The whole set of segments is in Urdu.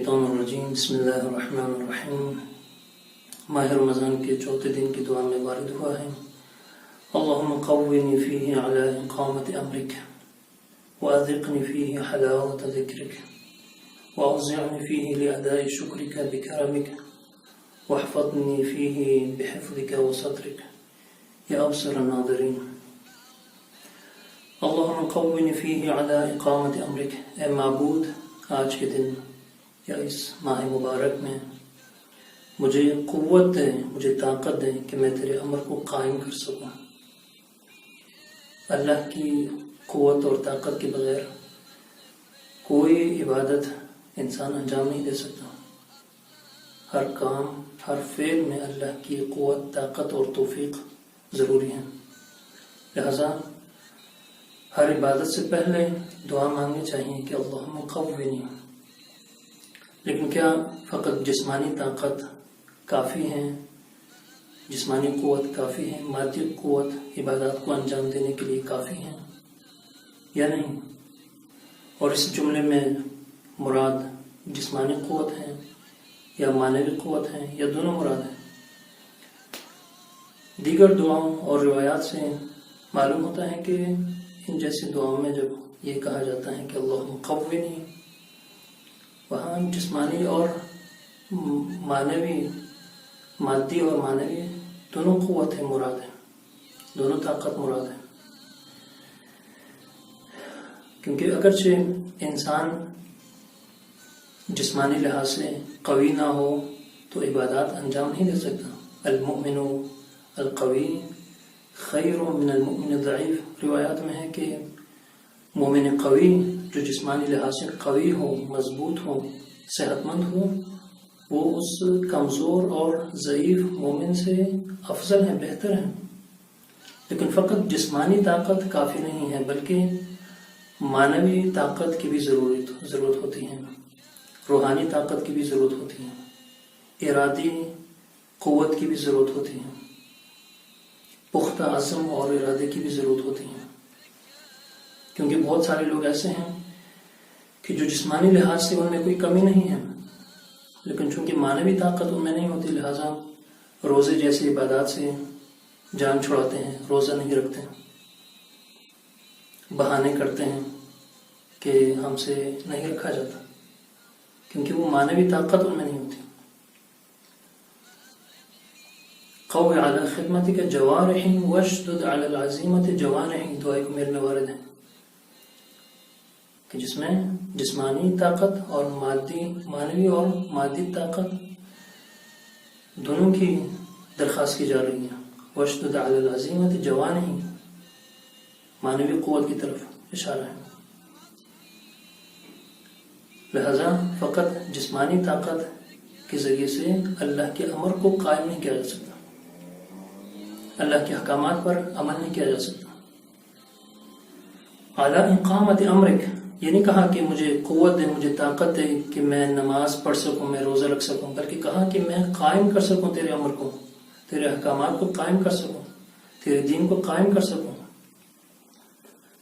الشیطان الرجیم بسم اللہ الرحمن الرحیم۔ ماہ رمضان کے چوتھے دن کی دعا میں وارد ہوا ہے اللہم قوّنی فیہ علی اقامت امرک واذقنی فیہ حلاوت ذکرک واوزعنی فیہ لأداء شکرک بکرمک واحفظنی فیہ بحفظک وسترک یا ابصر الناظرین۔ اللہم قوّنی فیہ علی اقامت امرک، اے معبود آج کے دن یا اس ماہ مبارک میں مجھے قوت دے، مجھے طاقت دے کہ میں تیرے امر کو قائم کر سکوں۔ اللہ کی قوت اور طاقت کے بغیر کوئی عبادت انسان انجام نہیں دے سکتا۔ ہر کام، ہر فعل میں اللہ کی قوت، طاقت اور توفیق ضروری ہے۔ لہذا ہر عبادت سے پہلے دعا مانگنی چاہیے کہ اللہم قوّنی۔ لیکن کیا فقط جسمانی طاقت کافی ہے، جسمانی قوت کافی ہے، مادی قوت عبادات کو انجام دینے کے لیے کافی ہے یا نہیں؟ اور اس جملے میں مراد جسمانی قوت ہے یا معنوی قوت ہے یا دونوں مراد ہیں؟ دیگر دعاؤں اور روایات سے معلوم ہوتا ہے کہ ان جیسی دعاؤں میں جب یہ کہا جاتا ہے کہ اللہم قوّنی، وہاں جسمانی اور معنوی، مادی اور معنوی دونوں قوتیں مراد ہیں، دونوں طاقت مراد ہیں۔ کیونکہ اگرچہ انسان جسمانی لحاظ سے قوی نہ ہو تو عبادات انجام نہیں دے سکتا۔ المؤمن القوی خیر من المؤمن الضعیف، روایات میں ہے کہ مومن قوی جو جسمانی لحاظ سے قوی ہو، مضبوط ہو، صحت مند ہو، وہ اس کمزور اور ضعیف مومن سے افضل ہے، بہتر ہے۔ لیکن فقط جسمانی طاقت کافی نہیں ہے، بلکہ معنوی طاقت کی بھی ضرورت ہوتی ہے، روحانی طاقت کی بھی ضرورت ہوتی ہے، ارادی قوت کی بھی ضرورت ہوتی ہے، پختہ عزم اور ارادے کی بھی ضرورت ہوتی ہے۔ کیونکہ بہت سارے لوگ ایسے ہیں کہ جو جسمانی لحاظ سے ان میں کوئی کمی نہیں ہے، لیکن چونکہ معنوی طاقت ان میں نہیں ہوتی، لہٰذا روزے جیسی عبادات سے جان چھڑاتے ہیں، روزہ نہیں رکھتے، بہانے کرتے ہیں کہ ہم سے نہیں رکھا جاتا، کیونکہ وہ معنوی طاقت ان میں نہیں ہوتی۔ قوّ علی خدمتک جوارح واشدد علی العزیمۃ جوانح، دعائے کو میرے میں وارد ہے کہ جس میں جسمانی طاقت اور معنوی اور مادی طاقت دونوں کی درخواست کی جا رہی ہے۔ واشدد علی العزیمۃ جوانح، معنوی قوت کی طرف اشارہ ہے۔ لہذا فقط جسمانی طاقت کے ذریعے سے اللہ کے امر کو قائم نہیں کیا جا سکتا، اللہ کے احکامات پر عمل نہیں کیا جا سکتا۔ علی اقامت امرک، یہ نہیں کہا کہ مجھے قوت دے، مجھے طاقت دے کہ میں نماز پڑھ سکوں، میں روزہ رکھ سکوں، بلکہ کہا کہ میں قائم کر سکوں تیرے امر کو، تیرے احکامات کو قائم کر سکوں، تیرے دین کو قائم کر سکوں۔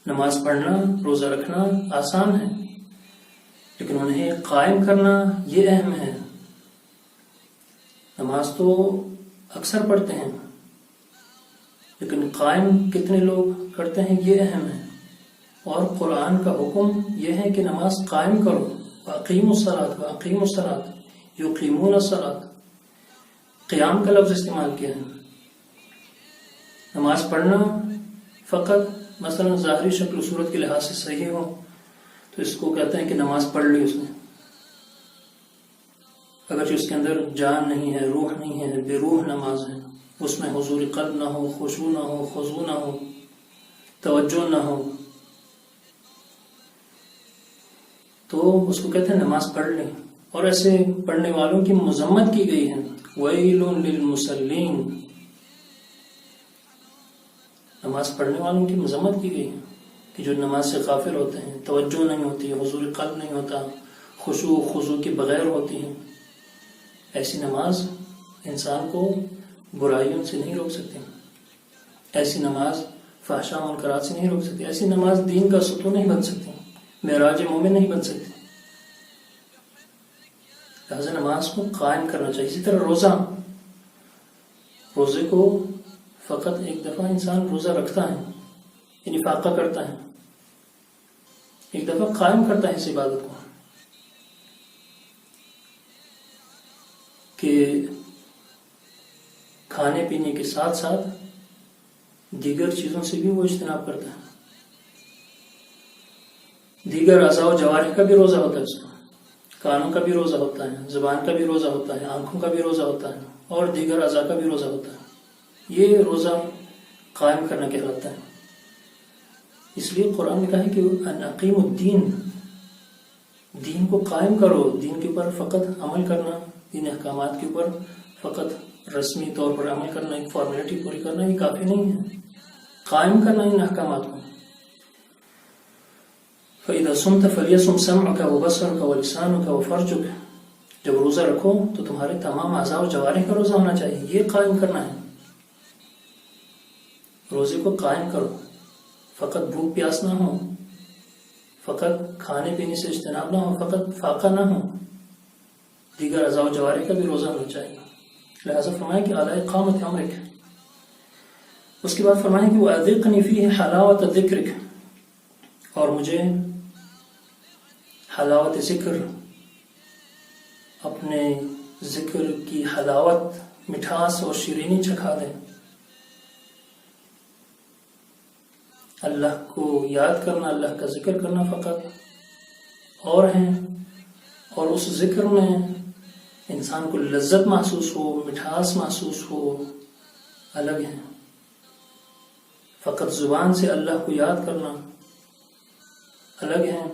نماز پڑھنا، روزہ رکھنا آسان ہے، لیکن انہیں قائم کرنا یہ اہم ہے۔ نماز تو اکثر پڑھتے ہیں، لیکن قائم کتنے لوگ کرتے ہیں یہ اہم ہے۔ اور قرآن کا حکم یہ ہے کہ نماز قائم کرو، وَأَقِيمُوا الصَّلَاةَ وَأَقِيمُوا الصَّلَاةَ يُقِيمُونَ الصَّلَاةَ، قیام کا لفظ استعمال کیا ہے۔ نماز پڑھنا فقط مثلا ظاہری شکل و صورت کے لحاظ سے صحیح ہو تو اس کو کہتے ہیں کہ نماز پڑھ لی اس نے، اگرچہ اس کے اندر جان نہیں ہے، روح نہیں ہے، بے روح نماز ہے، اس میں حضور قلب نہ ہو، خشوع نہ ہو، خضوع نہ ہو، توجہ نہ ہو، تو اس کو کہتے ہیں نماز پڑھ لی۔ اور ایسے پڑھنے والوں کی مذمت کی گئی ہے، وَيْلٌ لِّلْمُصَلِّينَ، نماز پڑھنے والوں کی مذمت کی گئی ہے کہ جو نماز سے غافل ہوتے ہیں، توجہ نہیں ہوتی، حضور قلب نہیں ہوتا، خشوع و خضوع کے بغیر ہوتی ہیں، ایسی نماز انسان کو برائیوں سے نہیں روک سکتی، ایسی نماز فحشاء منکرات سے نہیں روک سکتی، ایسی نماز دین کا ستون نہیں بن سکتی، معراج مومن نہیں بن سکتی۔ لہذا نماز کو قائم کرنا چاہیے. اسی طرح روزے کو فقط ایک دفعہ انسان روزہ رکھتا ہے یعنی فاقہ کرتا ہے، ایک دفعہ قائم کرتا ہے اس عبادت کو کہ کھانے پینے کے ساتھ ساتھ دیگر چیزوں سے بھی وہ اجتناب کرتا ہے. دیگر اعضاء و جوارح کا بھی روزہ ہوتا ہے، اس کا کانوں کا بھی روزہ ہوتا ہے، زبان کا بھی روزہ ہوتا ہے، آنکھوں کا بھی روزہ ہوتا ہے، اور دیگر اعضاء کا بھی روزہ ہوتا ہے. یہ روزہ قائم کرنا کہلاتا ہے. اس لیے قرآن نے کہا ہے کہ ان اقیم الدین، دین کو قائم کرو. دین کے اوپر فقط عمل کرنا، دین احکامات کے اوپر فقط رسمی طور پر عمل کرنا، ایک فارمیلٹی پوری کرنا یہ کافی نہیں ہے. قائم کرنا ان احکامات کو. فَإِذَا صُمْتَ فَلْيَصُمْ سَمْعُكَ وَبَصَرُكَ وَلِسَانُكَ وَفَرْجُكَ، جب روزہ رکھو تو تمہارے تمام اعضاء و جوارح کا روزہ ہونا چاہیے. یہ قائم کرنا ہے. روزے کو قائم کرو، فقط بھوک پیاس نہ ہو، فقط کھانے پینے سے اجتناب نہ ہو، فقط فاقہ نہ ہو، دیگر اعضاء و جوارح کا بھی روزہ ہونا چاہیے. لہذا فرمایا کہ اعلی اقامت امرک. اس کے بعد فرمایا کہ وَأَذِقْنِي فِيهِ حَلَاوَةَ ذِكْرِكَ، اور مجھے حلاوت ذکر، اپنے ذکر کی حلاوت، مٹھاس اور شیرینی چکھا دیں. اللہ کو یاد کرنا، اللہ کا ذکر کرنا فقط اور ہیں، اور اس ذکر میں انسان کو لذت محسوس ہو، مٹھاس محسوس ہو، الگ ہیں. فقط زبان سے اللہ کو یاد کرنا الگ ہیں،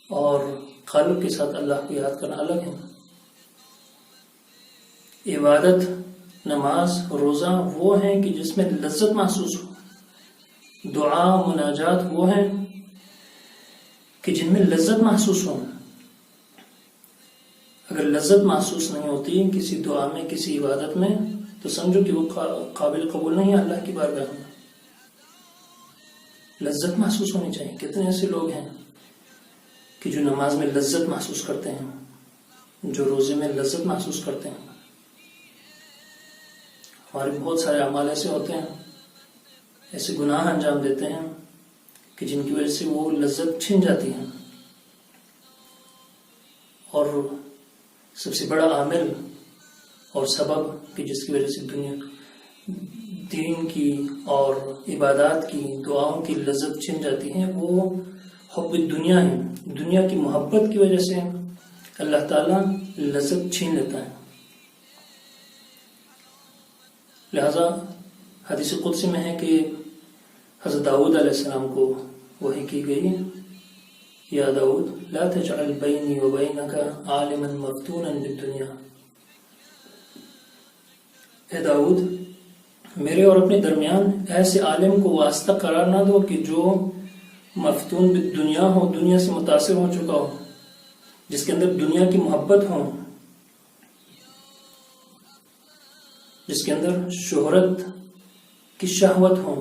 اور قلب کے ساتھ اللہ کو یاد کرنا الگ ہیں. عبادت، نماز، روزہ وہ ہیں کہ جس میں لذت محسوس ہو. دعا، مناجات وہ ہیں کہ جن میں لذت محسوس ہو. اگر لذت محسوس نہیں ہوتی کسی دعا میں، کسی عبادت میں، تو سمجھو کہ وہ قابل قبول نہیں ہے اللہ کی بارگاہ میں. لذت محسوس ہونی چاہیے. کتنے ایسے لوگ ہیں کہ جو نماز میں لذت محسوس کرتے ہیں، جو روزے میں لذت محسوس کرتے ہیں. ہمارے بہت سارے اعمال ایسے ہوتے ہیں، ایسے گناہ انجام دیتے ہیں کہ جن کی وجہ سے وہ لذت چھن جاتی ہے. اور سب سے بڑا عامل اور سبب کہ جس کی وجہ سے دین کی اور عبادات کی، دعاؤں کی لذت چھن جاتی ہے، وہ حب دنیا ہے. دنیا کی محبت کی وجہ سے اللہ تعالیٰ لذت چھین لیتا ہے. لہذا حدیث قدسی میں ہے کہ حضرت داؤد علیہ السلام کو وحی کی گئی، یا داؤد لا تجعل بینی و بینک عالما مفتونا بالدنیا. اے داؤد، میرے اور اپنے درمیان ایسے عالم کو واسطہ قرار نہ دو کہ جو مفتون بالدنیا ہو، دنیا سے متاثر ہو چکا ہو، جس کے اندر دنیا کی محبت ہو، جس کے اندر شہرت کی شہوت ہو،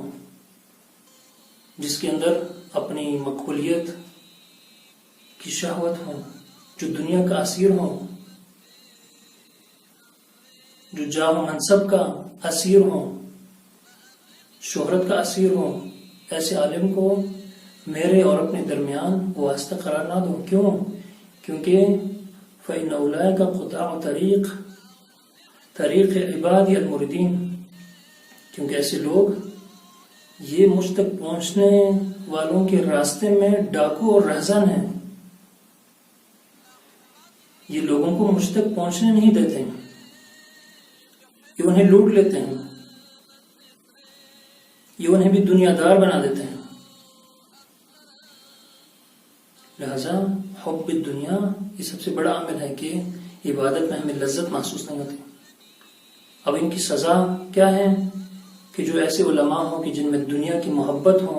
جس کے اندر اپنی مقبولیت کی شہوت ہو، جو دنیا کا اسیر ہو، جو جاہ و منصب کا اسیر ہو، شہرت کا اسیر ہو. ایسے عالم کو میرے اور اپنے درمیان واسطہ قرار نہ دو. کیوں؟ کیونکہ فَإِنَّ أُولَئِكَ قُطَاعُ طریق عبادی المردین. کیونکہ ایسے لوگ یہ مجھ تک پہنچنے والوں کے راستے میں ڈاکو اور رہزن ہیں. یہ لوگوں کو مجھ تک پہنچنے نہیں دیتے ہیں، یہ انہیں لوٹ لیتے ہیں، یہ انہیں بھی دنیا دار بنا دیتے ہیں. لہذا حب الدنیا یہ سب سے بڑا عامل ہے کہ عبادت میں ہمیں لذت محسوس نہیں ہوتی. اب ان کی سزا کیا ہے کہ جو ایسے علماء ہوں کہ جن میں دنیا کی محبت ہو.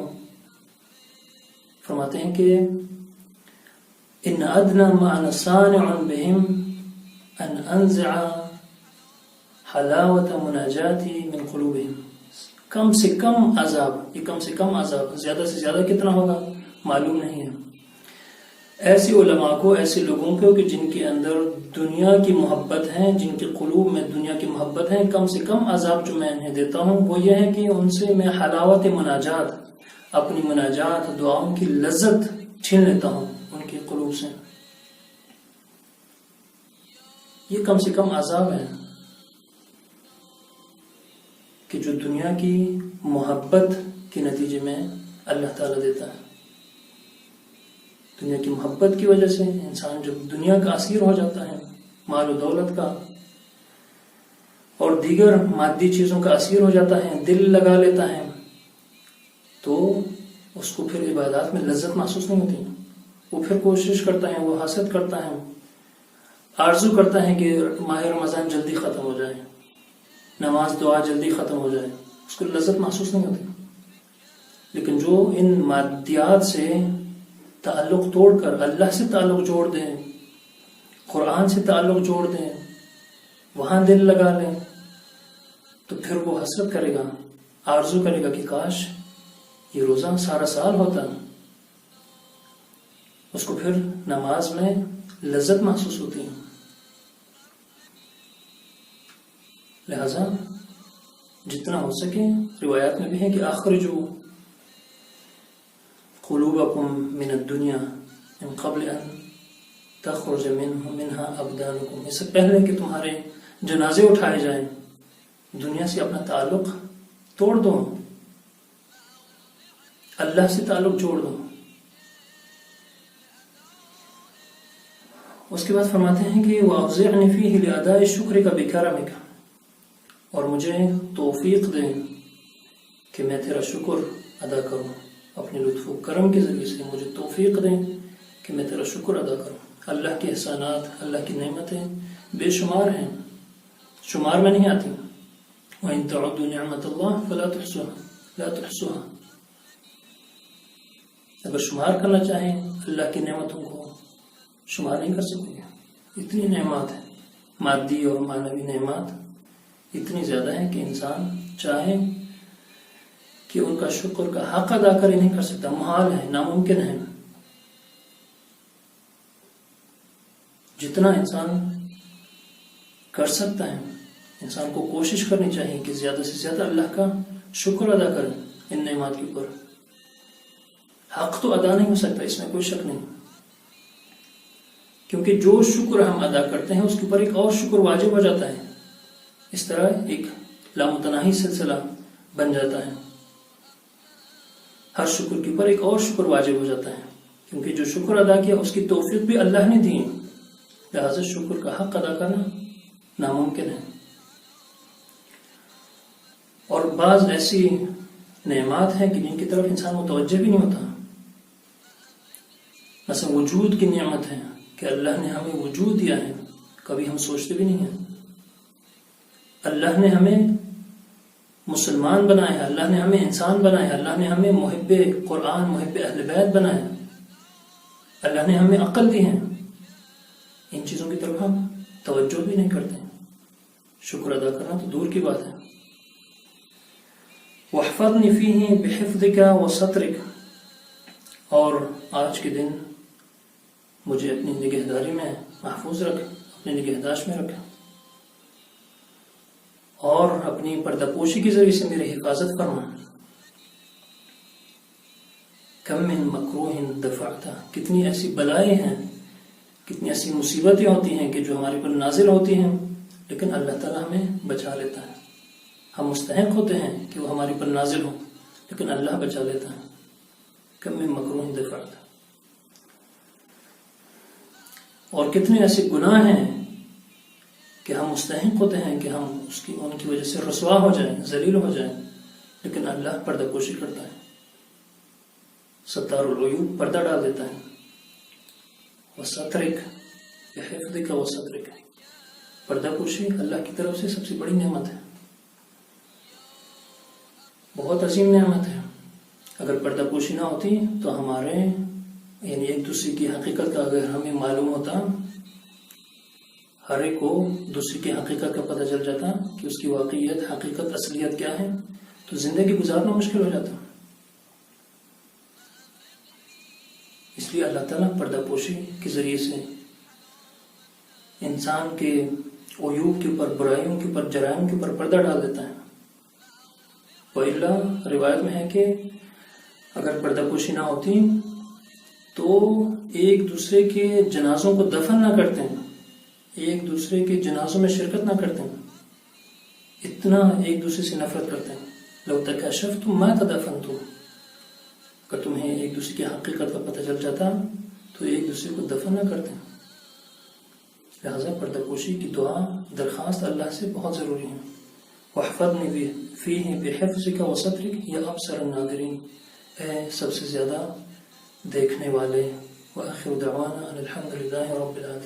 فرماتے ہیں کہ ان ادنى ما انا صانع بهم ان انزع حلاوة مناجاتي من قلوبهم. کم سے کم عذاب، یہ کم سے کم عذاب، زیادہ سے زیادہ کتنا ہوگا معلوم نہیں ہے. ایسی علماء کو، ایسے لوگوں کو کہ جن کے اندر دنیا کی محبت ہے، جن کے قلوب میں دنیا کی محبت ہے، کم سے کم عذاب جو میں انہیں دیتا ہوں وہ یہ ہے کہ ان سے میں حلاوت مناجات، اپنی مناجات دعاؤں کی لذت چھین لیتا ہوں ان کے قلوب سے. یہ کم سے کم عذاب ہے کہ جو دنیا کی محبت کے نتیجے میں اللہ تعالیٰ دیتا ہے. دنیا کی محبت کی وجہ سے انسان جب دنیا کا اسیر ہو جاتا ہے، مال و دولت کا اور دیگر مادی چیزوں کا اسیر ہو جاتا ہے، دل لگا لیتا ہے، تو اس کو پھر عبادات میں لذت محسوس نہیں ہوتی. وہ پھر کوشش کرتا ہے، وہ حسد کرتا ہے، آرزو کرتا ہے کہ ماہ رمضان جلدی ختم ہو جائے، نماز دعا جلدی ختم ہو جائے. اس کو لذت محسوس نہیں ہوتی. لیکن جو ان مادیات سے تعلق توڑ کر اللہ سے تعلق جوڑ دیں، قرآن سے تعلق جوڑ دیں، وہاں دل لگا لیں، تو پھر وہ حسرت کرے گا، آرزو کرے گا کہ کاش یہ روزہ سارا سال ہوتا. اس کو پھر نماز میں لذت محسوس ہوتی ہے. لہذا جتنا ہو سکے، روایات میں بھی ہے کہ اخرجوا قلوبکم من الدنیا من قبل ان تخرج منها ابدانکم. اس سے پہلے کہ تمہارے جنازے اٹھائے جائیں، دنیا سے اپنا تعلق توڑ دو، اللہ سے تعلق جوڑ دو. اس کے بعد فرماتے ہیں کہ وَأَوْزِعْنِ فِيهِ لِأَدَاءِ شُكْرِكَ بِكَرَمِكَ، اور مجھے توفیق دے کہ میں تیرا شکر ادا کروں. اپنے لطف و کرم کے ذریعے سے مجھے توفیق دیں کہ میں تیرا شکر ادا کروں. اللہ کے احسانات، اللہ کی نعمتیں بے شمار ہیں، شمار میں نہیں آتی. وَإِن تَعُدُّوا نِعْمَةَ اللَّهِ فَلَا تُحْصُوهَا، لا تحصوها. اگر شمار کرنا چاہیں اللہ کی نعمتوں کو، شمار نہیں کر سکیں گے. اتنی نعمات ہیں، مادی اور معنوی نعمات اتنی زیادہ ہیں کہ انسان چاہے کہ ان کا شکر کا حق ادا کر ہی نہیں کر سکتا. محال ہے، ناممکن ہے. جتنا انسان کر سکتا ہے، انسان کو کوشش کرنی چاہیے کہ زیادہ سے زیادہ اللہ کا شکر ادا کریں ان نعمات کے اوپر. حق تو ادا نہیں ہو سکتا، اس میں کوئی شک نہیں، کیونکہ جو شکر ہم ادا کرتے ہیں اس کے اوپر ایک اور شکر واجب ہو جاتا ہے. اس طرح ایک لامتناہی سلسلہ بن جاتا ہے. ہر شکر کے اوپر ایک اور شکر واجب ہو جاتا ہے، کیونکہ جو شکر ادا کیا اس کی توفیق بھی اللہ نے دی. لہذا شکر کا حق ادا کرنا ناممکن ہے. اور بعض ایسی نعمات ہیں کہ جن کی طرف انسان متوجہ بھی نہیں ہوتا. مثلا وجود کی نعمت ہے کہ اللہ نے ہمیں وجود دیا ہے، کبھی ہم سوچتے بھی نہیں ہیں. اللہ نے ہمیں مسلمان بنایا ہے، اللہ نے ہمیں انسان بنایا ہے، اللہ نے ہمیں محب قرآن، محب اہل بیت بنایا ہے، اللہ نے ہمیں عقل دی ہے. ان چیزوں کی طرف ہم توجہ بھی نہیں کرتے. شکر ادا کرنا تو دور کی بات ہے. وَاحْفَظْنِ فِيهِ بِحِفْظِكَ وَسَتْرِكَ، اور آج کے دن مجھے اپنی نگہداری میں محفوظ رکھ، اپنی نگہداشت میں رکھ، اور اپنی پردہ پوشی کے ذریعے سے میری حفاظت فرما. کم من مکروہ دفعت، کتنی ایسی بلائیں ہیں، کتنی ایسی مصیبتیں ہوتی ہیں کہ جو ہمارے پر نازل ہوتی ہیں، لیکن اللہ تعالیٰ ہمیں بچا لیتا ہے. ہم مستحق ہوتے ہیں کہ وہ ہمارے پر نازل ہوں، لیکن اللہ بچا لیتا ہے. کم من مکروہ دفعت. اور کتنے ایسے گناہ ہیں کہ ہم مستحق ہوتے ہیں کہ ہم ان کی وجہ سے رسوا ہو جائیں، ذلیل ہو جائیں، لیکن اللہ پردہ پوشی کرتا ہے. ستار العیوب، پردہ ڈال دیتا ہے. وَسَتْرِكَ بِحِفْظِكَ وَسَتْرِكَ، پردہ پوشی اللہ کی طرف سے سب سے بڑی نعمت ہے، بہت عظیم نعمت ہے. اگر پردہ پوشی نہ ہوتی تو ہمارے یعنی ایک دوسرے کی حقیقت کا اگر ہمیں معلوم ہوتا، ہر ایک کو دوسرے کی حقیقت کا پتہ چل جاتا کہ اس کی واقعیت، حقیقت، اصلیت کیا ہے، تو زندگی گزارنا مشکل ہو جاتا. اس اس لیے اللہ تعالیٰ پردہ پوشی کے ذریعے سے انسان کے عیوب کے اوپر، برائیوں کے اوپر، جرائم کے اوپر پردہ ڈال دیتا ہے۔ وَإِلَّا روایت میں ہے کہ اگر پردہ پوشی نہ ہوتی تو ایک دوسرے کے جنازوں کو دفن نہ کرتے ہیں، ایک دوسرے کے جنازوں میں شرکت نہ کرتے ہیں، اتنا ایک دوسرے سے نفرت کرتے ہیں۔ لو تکاشفتم ما تدافنتم، اگر تمہیں ایک دوسرے کی حقیقت کا پتہ چل جاتا تو ایک دوسرے کو دفن نہ کرتے ہیں۔ لہذا پردہ پوشی کی دعا درخواست اللہ سے بہت ضروری ہے۔ وَاحْفَظْنِي فِيهِ بِحِفْظِكَ وَسَتْرِكَ يَا أَبْصَرَ النَّاظِرِينَ، اے سب سے زیادہ دیکھنے والے۔ وآخر دعوانا ان الحمد للہ رب العالمین۔